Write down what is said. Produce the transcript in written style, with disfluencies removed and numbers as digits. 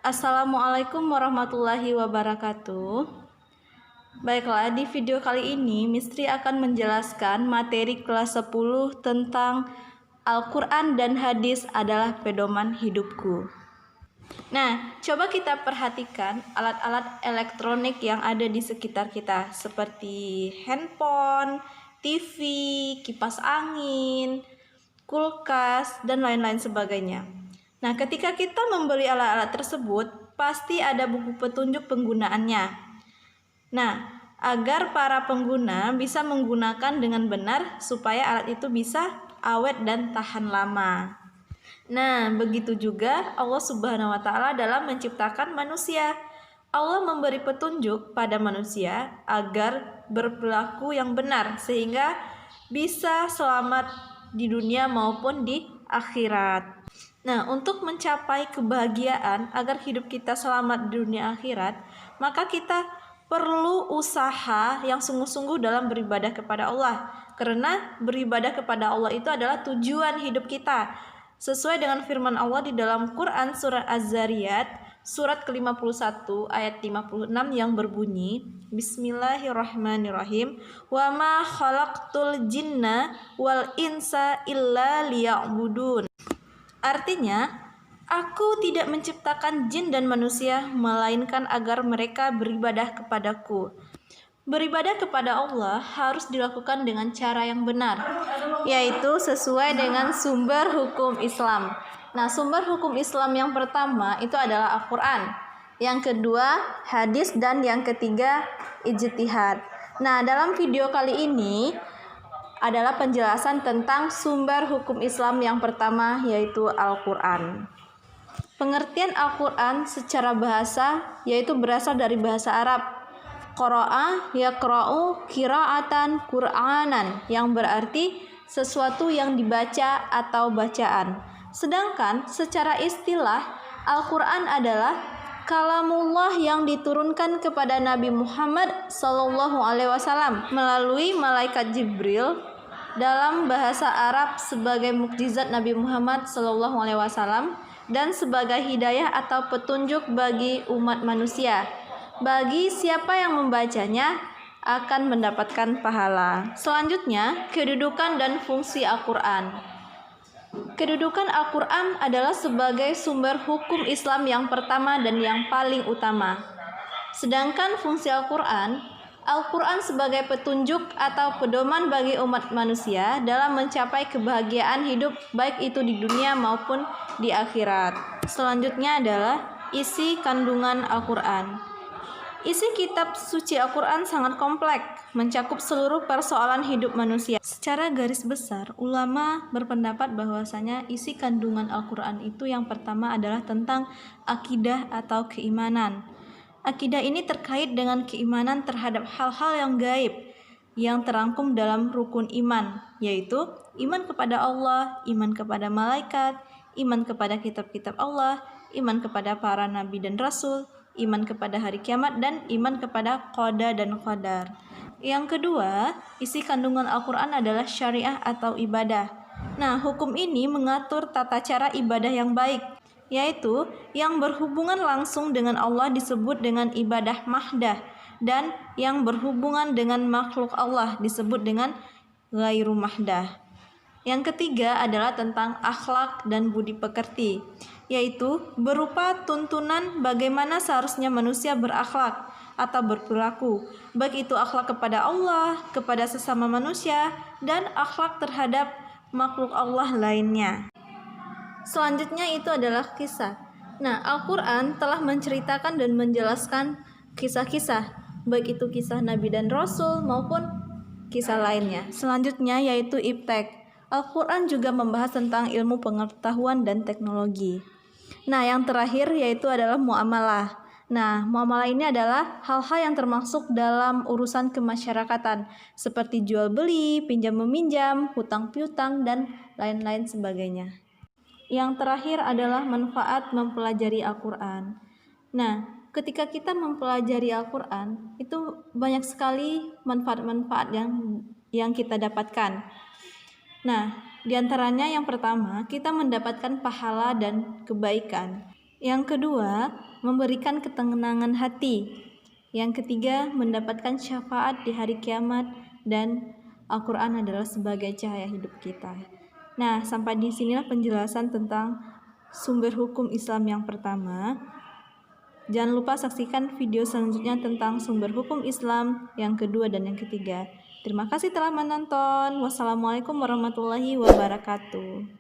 Assalamualaikum warahmatullahi wabarakatuh. Baiklah, di video kali ini Mistri akan menjelaskan materi kelas 10 tentang Al-Quran dan hadis adalah pedoman hidupku. Nah, coba kita perhatikan alat-alat elektronik yang ada di sekitar kita, seperti handphone, TV, kipas angin, kulkas, dan lain-lain sebagainya. Nah, ketika kita membeli alat-alat tersebut, pasti ada buku petunjuk penggunaannya. Nah, agar para pengguna bisa menggunakan dengan benar supaya alat itu bisa awet dan tahan lama. Nah, begitu juga Allah Subhanahu wa Ta'ala dalam menciptakan manusia. Allah memberi petunjuk pada manusia agar berperilaku yang benar sehingga bisa selamat di dunia maupun di akhirat. Nah, untuk mencapai kebahagiaan agar hidup kita selamat di dunia akhirat, maka kita perlu usaha yang sungguh-sungguh dalam beribadah kepada Allah. Karena beribadah kepada Allah itu adalah tujuan hidup kita. Sesuai dengan firman Allah di dalam Quran surat Az-Zariyat surat ke-51 ayat 56 yang berbunyi, Bismillahirrahmanirrahim, wa ma khalaqtul jinna wal insa illa liya'budun. Artinya, Aku tidak menciptakan jin dan manusia, melainkan agar mereka beribadah kepadaku. Beribadah kepada Allah harus dilakukan dengan cara yang benar, yaitu sesuai dengan sumber hukum Islam. Nah, sumber hukum Islam yang pertama itu adalah Al-Quran. Yang kedua, hadis, dan yang ketiga, ijtihad. Nah, dalam video kali ini adalah penjelasan tentang sumber hukum Islam yang pertama, yaitu Al-Quran. Pengertian Al-Quran secara bahasa yaitu berasal dari bahasa Arab. Qara'a yaqra'u qira'atan Qur'anan, yang berarti sesuatu yang dibaca atau bacaan. Sedangkan secara istilah Al-Quran adalah kalamullah yang diturunkan kepada Nabi Muhammad SAW melalui malaikat Jibril dalam bahasa Arab sebagai mukjizat Nabi Muhammad SAW dan sebagai hidayah atau petunjuk bagi umat manusia. Bagi siapa yang membacanya akan mendapatkan pahala. Selanjutnya, kedudukan dan fungsi Al-Quran. Kedudukan Al-Quran adalah sebagai sumber hukum Islam yang pertama dan yang paling utama. Sedangkan fungsi Al-Quran sebagai petunjuk atau pedoman bagi umat manusia dalam mencapai kebahagiaan hidup baik itu di dunia maupun di akhirat. Selanjutnya adalah isi kandungan Al-Quran. Isi kitab suci Al-Quran sangat kompleks, mencakup seluruh persoalan hidup manusia. Secara garis besar, ulama berpendapat bahwasanya isi kandungan Al-Quran itu yang pertama adalah tentang akidah atau keimanan. Akidah ini terkait dengan keimanan terhadap hal-hal yang gaib yang terangkum dalam rukun iman, yaitu iman kepada Allah, iman kepada malaikat, iman kepada kitab-kitab Allah, iman kepada para nabi dan rasul, iman kepada hari kiamat, dan iman kepada qada dan qadar. Yang kedua, isi kandungan Al-Quran adalah syariah atau ibadah. Nah, hukum ini mengatur tata cara ibadah yang baik, yaitu yang berhubungan langsung dengan Allah disebut dengan ibadah mahdah, dan yang berhubungan dengan makhluk Allah disebut dengan ghairu mahdah. Yang ketiga adalah tentang akhlak dan budi pekerti, yaitu berupa tuntunan bagaimana seharusnya manusia berakhlak atau berperilaku, baik itu akhlak kepada Allah, kepada sesama manusia, dan akhlak terhadap makhluk Allah lainnya. Selanjutnya itu adalah kisah. Nah, Al-Quran telah menceritakan dan menjelaskan kisah-kisah, baik itu kisah Nabi dan Rasul maupun kisah lainnya. Selanjutnya yaitu iptek. Al-Quran juga membahas tentang ilmu pengetahuan dan teknologi. Nah, yang terakhir yaitu adalah muamalah. Nah, muamalah ini adalah hal-hal yang termasuk dalam urusan kemasyarakatan, seperti jual beli, pinjam meminjam, hutang piutang, dan lain-lain sebagainya. Yang terakhir adalah manfaat mempelajari Al-Quran. Nah, ketika kita mempelajari Al-Quran, itu banyak sekali manfaat-manfaat yang kita dapatkan. Nah, diantaranya yang pertama, kita mendapatkan pahala dan kebaikan. Yang kedua, memberikan ketenangan hati. Yang ketiga, mendapatkan syafaat di hari kiamat, dan Al-Quran adalah sebagai cahaya hidup kita. Nah, sampai di sinilah penjelasan tentang sumber hukum Islam yang pertama. Jangan lupa saksikan video selanjutnya tentang sumber hukum Islam yang kedua dan yang ketiga. Terima kasih telah menonton. Wassalamualaikum warahmatullahi wabarakatuh.